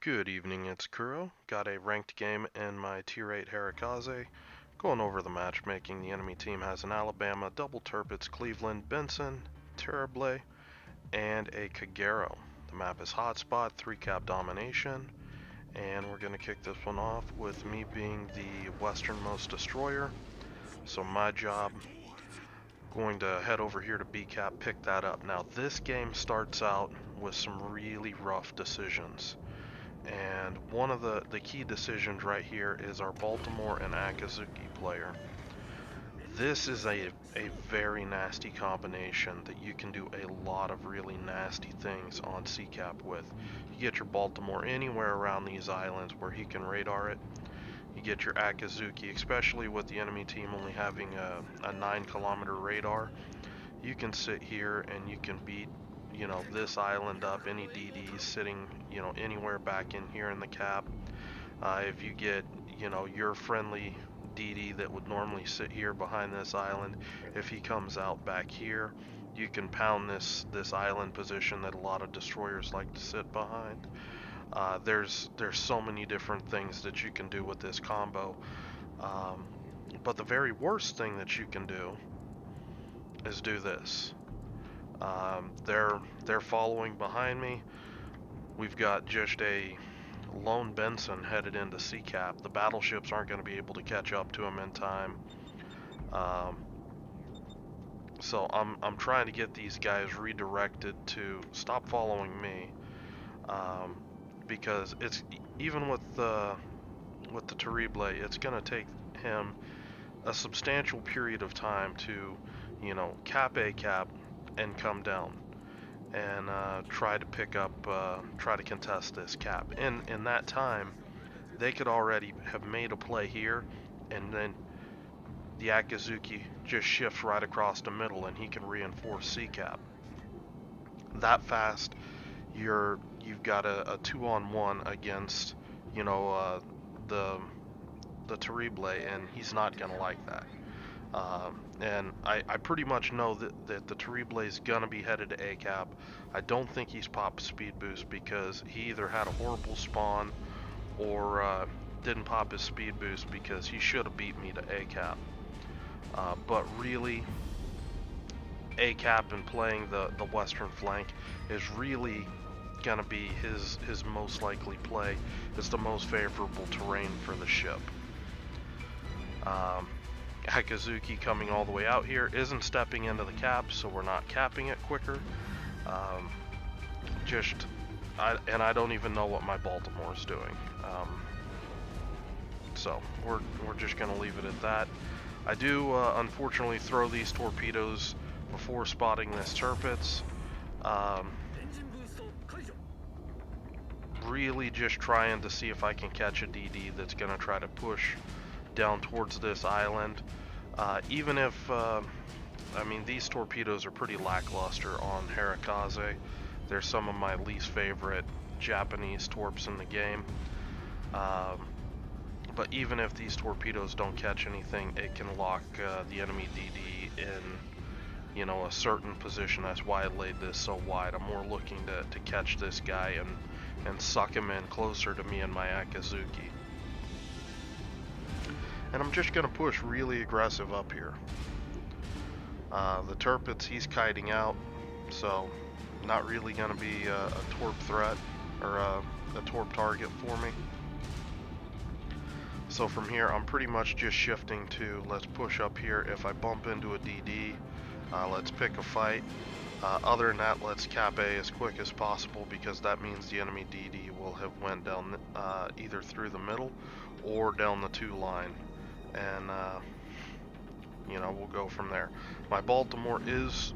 Good evening, it's Kuro. Got a ranked game in my tier 8 Harekaze. Going over the matchmaking, the enemy team has an Alabama, double Turpits, Cleveland, Benson, Terrible, and a Kagero. The map is Hotspot, 3-cap domination, and we're going to kick this one off with me being the westernmost destroyer. So my job, going to head over here to B-cap, pick that up. Now this game starts out with some really rough decisions. And one of the key decisions right here is our Baltimore and Akazuki player. This is a very nasty combination that you can do a lot of really nasty things on CCAP with. You get your Baltimore anywhere around these islands where he can radar it. You get your Akazuki, especially with the enemy team only having a 9-kilometer radar. You can sit here and you can beat this island up, any DDs sitting, anywhere back in here in the cap. If you get, your friendly DD that would normally sit here behind this island, if he comes out back here, you can pound this island position that a lot of destroyers like to sit behind. There's so many different things that you can do with this combo. But the very worst thing that you can do is do this. They're following behind me. We've got just a lone Benson headed into CCAP. The battleships aren't going to be able to catch up to him in time. So I'm trying to get these guys redirected to stop following me, because it's even with the Terrible, it's going to take him a substantial period of time to, cap a cap and come down and try to pick up, try to contest this cap. In that time, they could already have made a play here, and then the Akazuki just shifts right across the middle, and he can reinforce C cap. That fast, you've got a 2-on-1 against, the Terrible, and he's not gonna like that. And I pretty much know that the Terrible is going to be headed to A-cap. I don't think he's popped speed boost because he either had a horrible spawn or didn't pop his speed boost because he should have beat me to A-cap. But really, A-cap and playing the western flank is really going to be his most likely play. It's the most favorable terrain for the ship. Akazuki coming all the way out here isn't stepping into the cap, so we're not capping it quicker. I don't even know what my Baltimore's doing. So we're just gonna leave it at that. I do unfortunately throw these torpedoes before spotting this Turpits. Really just trying to see if I can catch a DD that's gonna try to push down towards this island. Even if, I mean, these torpedoes are pretty lackluster on Harekaze. They're some of my least favorite Japanese torps in the game. But even if these torpedoes don't catch anything, it can lock the enemy DD in, a certain position. That's why I laid this so wide. I'm more looking to catch this guy and suck him in closer to me and my Akazuki. And I'm just going to push really aggressive up here. The Turpits, he's kiting out, so not really going to be a torp threat or a torp target for me. So from here, I'm pretty much just shifting to let's push up here. If I bump into a DD, let's pick a fight. Other than that, let's cap A as quick as possible because that means the enemy DD will have went down either through the middle or down the 2 line. And we'll go from there. My Baltimore is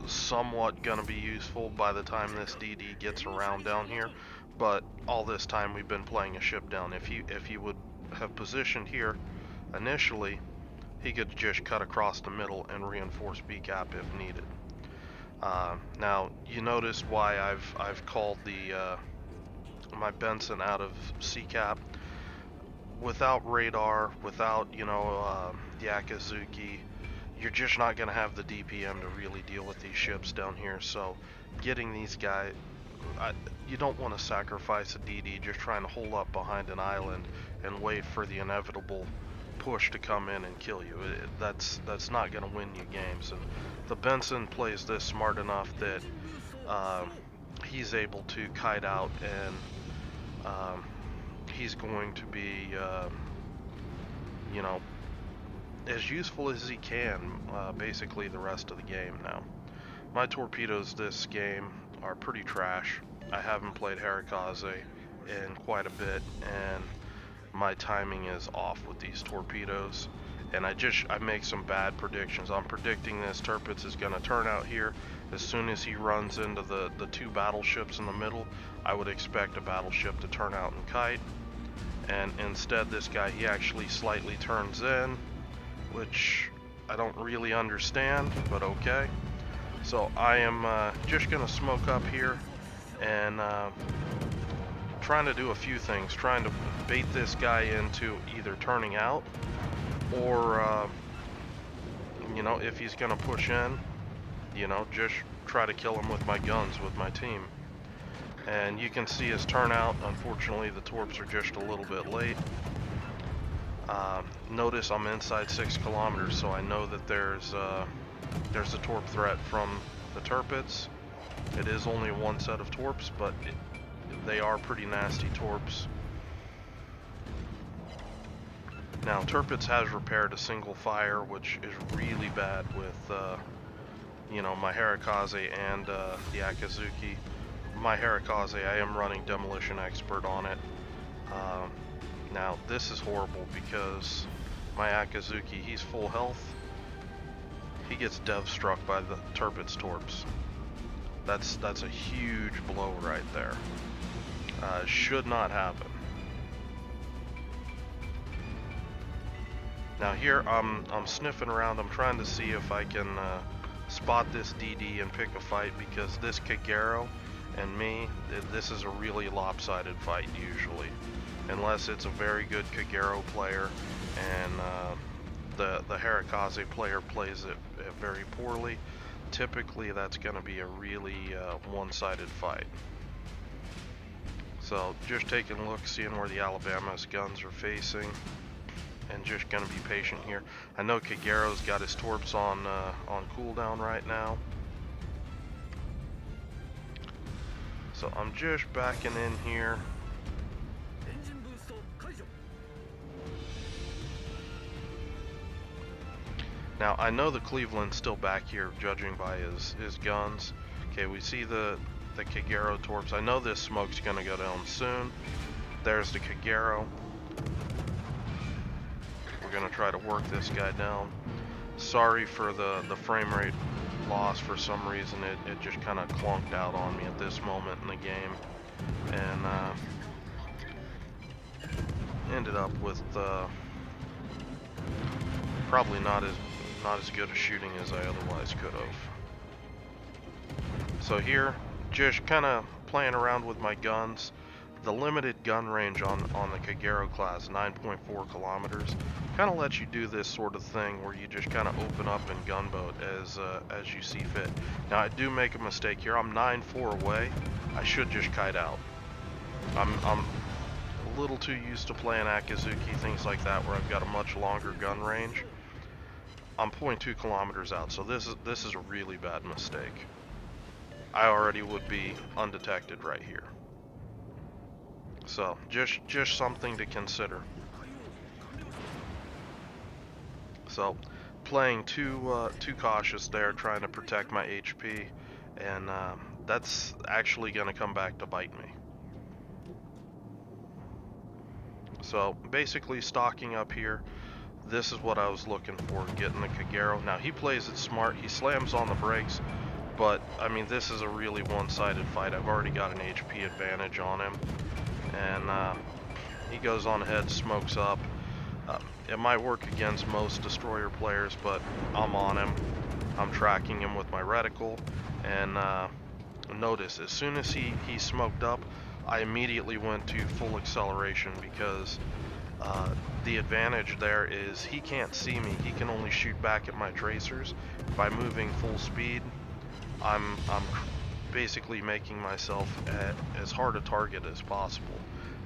somewhat gonna be useful by the time this DD gets around down here, but all this time we've been playing a ship down. If he would have positioned here initially, he could just cut across the middle and reinforce B cap if needed. Now you noticed why I've called the my Benson out of C cap. Without radar, without, the Akazuki, you're just not going to have the DPM to really deal with these ships down here. So getting these guys, you don't want to sacrifice a DD just trying to hold up behind an island and wait for the inevitable push to come in and kill you. That's not going to win you games. And the Benson plays this smart enough that he's able to kite out, and he's going to be, you know, as useful as he can basically the rest of the game now. My torpedoes this game are pretty trash. I haven't played Harekaze in quite a bit, and my timing is off with these torpedoes. And I make some bad predictions. I'm predicting this Tirpitz is going to turn out here. As soon as he runs into the two battleships in the middle, I would expect a battleship to turn out and kite. And instead, this guy, he actually slightly turns in, which I don't really understand, but okay. So I am just going to smoke up here and trying to do a few things. Trying to bait this guy into either turning out or, you know, if he's going to push in, you know, just try to kill him with my guns, with my team. And you can see his turnout. Unfortunately, the torps are just a little bit late. Notice I'm inside 6 kilometers, so I know that there's a torp threat from the Tirpitz. It is only one set of torps, but they are pretty nasty torps. Now, Tirpitz has repaired a single fire, which is really bad with, you know, my Harekaze and the Akazuki. My Harekaze, I am running Demolition Expert on it. Now, this is horrible because my Akazuki, he's full health. He gets dev struck by the Tirpitz torps. That's a huge blow right there. Should not happen. Now here I'm sniffing around. I'm trying to see if I can spot this DD and pick a fight, because this Kagero and me, this is a really lopsided fight usually, unless it's a very good Kagero player and the Harekaze player plays it very poorly. Typically that's going to be a really one-sided fight. So just taking a look, seeing where the Alabama's guns are facing, and just going to be patient here. I know Kagero's got his torps on cooldown right now. So I'm just backing in here. Now I know the Cleveland's still back here, judging by his guns. Okay, we see the Kagero torps. I know this smoke's gonna go down soon. There's the Kagero. We're gonna try to work this guy down. Sorry for the frame rate loss. For some reason it just kind of clunked out on me at this moment in the game, and ended up with probably not as good a shooting as I otherwise could have. So here, just kind of playing around with my guns. The limited gun range on the Kagero class, 9.4 kilometers, kind of lets you do this sort of thing where you just kind of open up and gunboat as you see fit. Now I do make a mistake here. I'm 9-4 away. I should just kite out. I'm a little too used to playing Akazuki, things like that, where I've got a much longer gun range. I'm 0.2 kilometers out, so this is a really bad mistake. I already would be undetected right here. So just something to consider. So playing too cautious there, trying to protect my HP, and that's actually going to come back to bite me. So basically stocking up here. This is what I was looking for, getting the Kagero. Now he plays it smart. He slams on the brakes, but I mean this is a really one-sided fight. I've already got an HP advantage on him. And he goes on ahead, smokes up. It might work against most destroyer players, but I'm on him. I'm tracking him with my reticle, and notice as soon as he smoked up, I immediately went to full acceleration, because the advantage there is he can't see me. He can only shoot back at my tracers. By moving full speed, I'm basically making myself as hard a target as possible.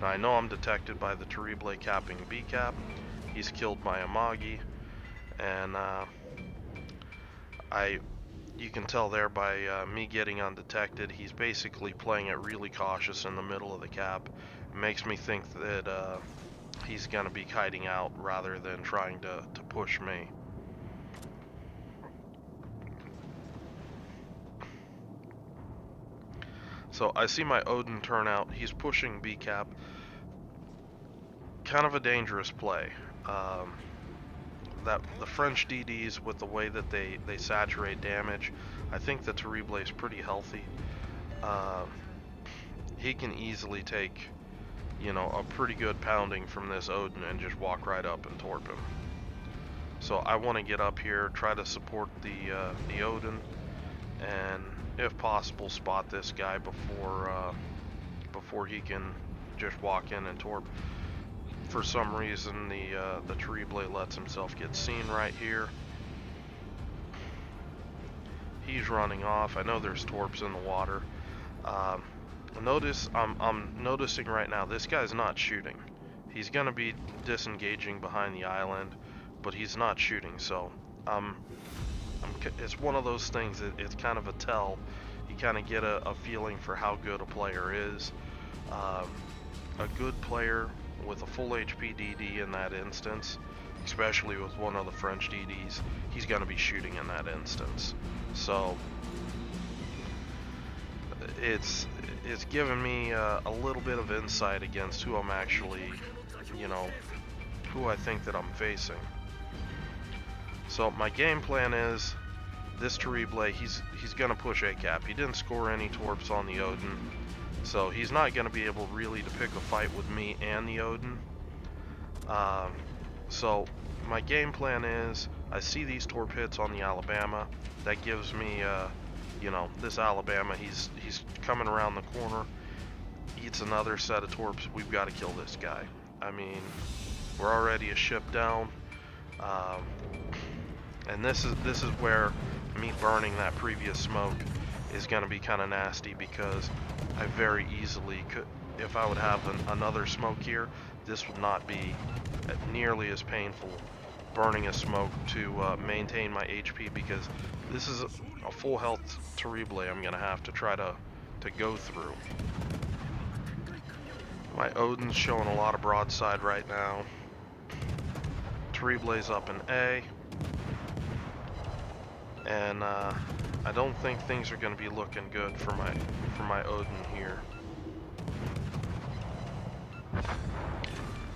Now I know I'm detected by the Terrible capping B cap. He's killed my Amagi, and you can tell there by me getting undetected, he's basically playing it really cautious in the middle of the cap. It makes me think that he's going to be kiting out rather than trying to push me. So I see my Odin turn out. He's pushing B cap. Kind of a dangerous play. That the French DDs, with the way that they saturate damage, I think the Terrible is pretty healthy. He can easily take, you know, a pretty good pounding from this Odin and just walk right up and torp him. So I want to get up here, try to support the Odin, and if possible spot this guy before he can just walk in and torp. For some reason the Terrible lets himself get seen right here. He's running off. I know there's torps in the water. Notice I'm noticing right now this guy's not shooting. He's gonna be disengaging behind the island, but he's not shooting. So it's one of those things that it's kind of a tell. You kind of get a feeling for how good a player is. A good player with a full HP DD in that instance, especially with one of the French DDs, he's going to be shooting in that instance. So it's given me a little bit of insight against who I'm actually, you know, who I think that I'm facing. So my game plan is this Terrible, he's going to push A cap. He didn't score any torps on the Odin, so he's not going to be able really to pick a fight with me and the Odin. So my game plan is, I see these torp hits on the Alabama. That gives me, you know, this Alabama, he's coming around the corner, eats another set of torps. We've got to kill this guy. I mean, we're already a ship down, and this is where me burning that previous smoke is going to be kind of nasty, because I very easily could, if I would have another smoke here, this would not be nearly as painful burning a smoke to maintain my HP, because this is a full health Terrible I'm going to have to try to go through. My Odin's showing a lot of broadside right now. Terrible's up in A. And I don't think things are going to be looking good for my Odin here.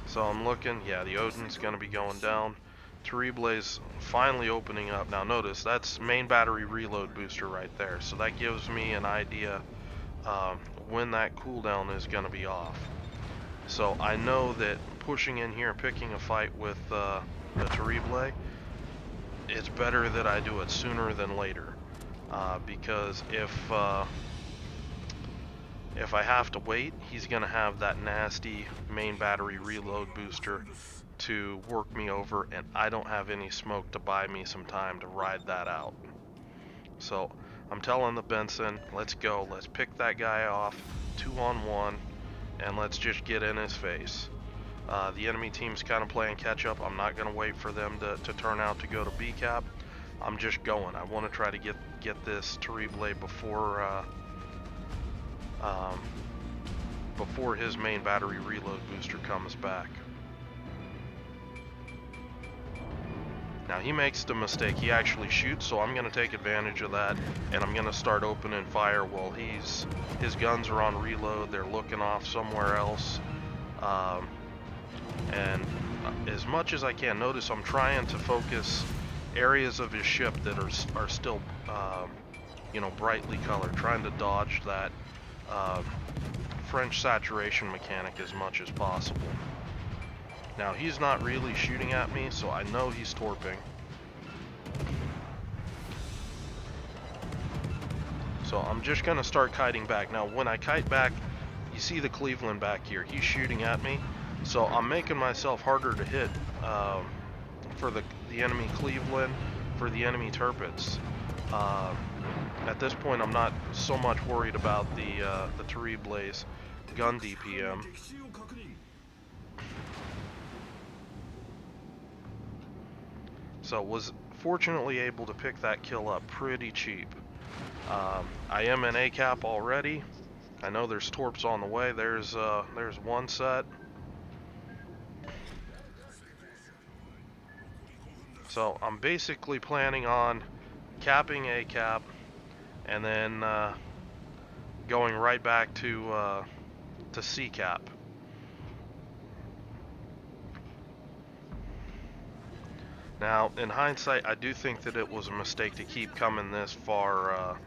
So I'm looking, yeah, the Odin's going to be going down. Terrible's finally opening up. Now notice, that's main battery reload booster right there. So that gives me an idea when that cooldown is going to be off. So I know that pushing in here and picking a fight with the Terrible, it's better that I do it sooner than later, because if I have to wait, he's gonna have that nasty main battery reload booster to work me over, and I don't have any smoke to buy me some time to ride that out. So I'm telling the Benson, let's go, let's pick that guy off 2-on-1, and let's just get in his face. The enemy team's kind of playing catch up. I'm not going to wait for them to turn out to go to B cap. I'm just going. I want to try to get this Terrible before his main battery reload booster comes back. Now he makes the mistake. He actually shoots, so I'm going to take advantage of that, and I'm going to start opening fire while his guns are on reload. They're looking off somewhere else. And as much as I can, notice I'm trying to focus areas of his ship that are still, you know, brightly colored, trying to dodge that French saturation mechanic as much as possible. Now he's not really shooting at me, so I know he's torping. So I'm just gonna start kiting back. Now when I kite back, you see the Cleveland back here. He's shooting at me. So I'm making myself harder to hit for the enemy Cleveland, for the enemy Turpits. At this point, I'm not so much worried about the Terrible's gun DPM. So was fortunately able to pick that kill up pretty cheap. I am in A-cap already. I know there's torps on the way. There's one set. So I'm basically planning on capping A-cap and then going right back to C-cap. Now, in hindsight, I do think that it was a mistake to keep coming this far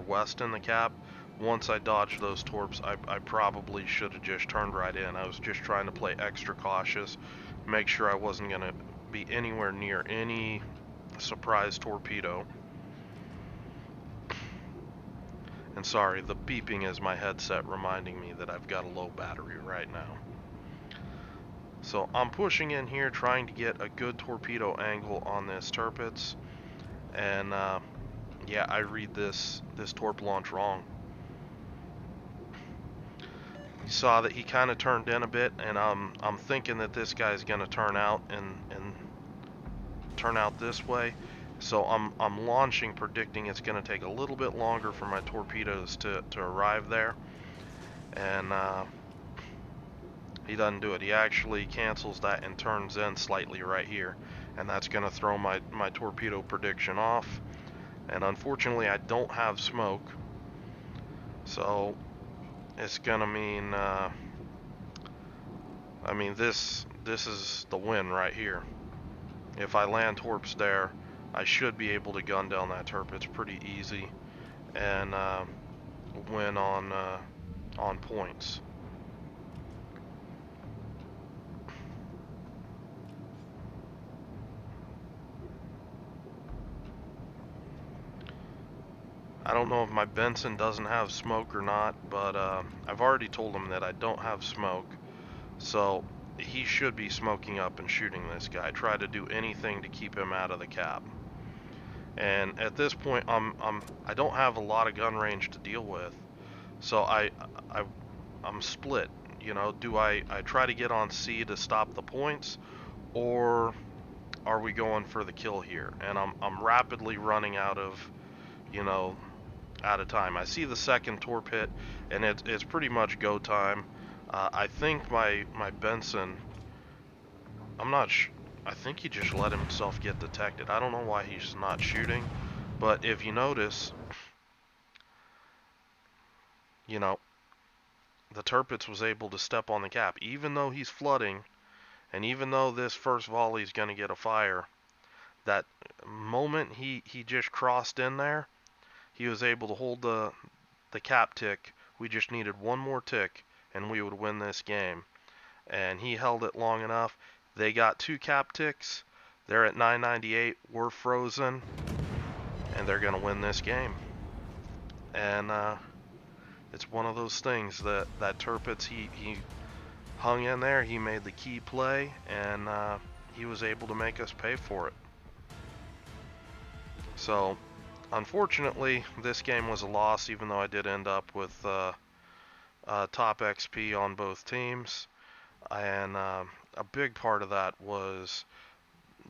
west in the cap. Once I dodged those torps, I probably should have just turned right in. I was just trying to play extra cautious, make sure I wasn't going to be anywhere near any surprise torpedo. And sorry, the beeping is my headset reminding me that I've got a low battery right now. So I'm pushing in here, trying to get a good torpedo angle on this Tirpitz. And yeah, I read this torp launch wrong. You saw that he kind of turned in a bit, and I'm thinking that this guy's gonna turn out and turn out this way. So I'm launching, predicting it's gonna take a little bit longer for my torpedoes to arrive there. And he doesn't do it. He actually cancels that and turns in slightly right here, and that's gonna throw my torpedo prediction off. And unfortunately, I don't have smoke, so it's gonna mean I mean, this is the win right here. If I land torps there, I should be able to gun down that Tirpitz pretty easy and win on points. I don't know if my Benson doesn't have smoke or not, but I've already told him that I don't have smoke, so he should be smoking up and shooting this guy. Try to do anything to keep him out of the cap. And at this point, I don't have a lot of gun range to deal with, so I'm split. You know, do I try to get on C to stop the points, or are we going for the kill here? And I'm rapidly running out of, you know, out of time. I see the second torp hit, and it's pretty much go time. I think my Benson, I'm not I think he just let himself get detected. I don't know why he's not shooting, but if you notice, you know, the Tirpitz was able to step on the cap, even though he's flooding, and even though this first volley is going to get a fire. That moment he just crossed in there, he was able to hold the cap tick. We just needed one more tick, and we would win this game. And he held it long enough. They got 2 cap ticks. They're at 998. We're frozen, and they're going to win this game. And it's one of those things that Tirpitz, he hung in there. He made the key play, and he was able to make us pay for it. So, unfortunately, this game was a loss, even though I did end up with top XP on both teams. And a big part of that was,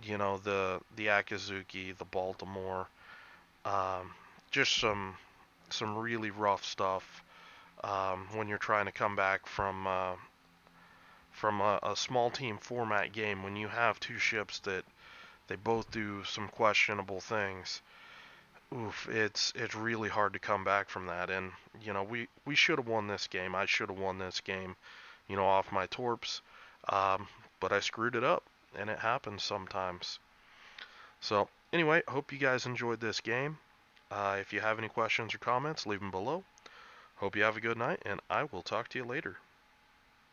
you know, the Akazuki, the Baltimore, just some really rough stuff when you're trying to come back from a small team format game, when you have 2 ships that they both do some questionable things. Oof, it's really hard to come back from that. And you know, we should have won this game. I should have won this game, you know, off my torps, but I screwed it up, and it happens sometimes. So anyway, hope you guys enjoyed this game. If you have any questions or comments, leave them below. Hope you have a good night, and I will talk to you later.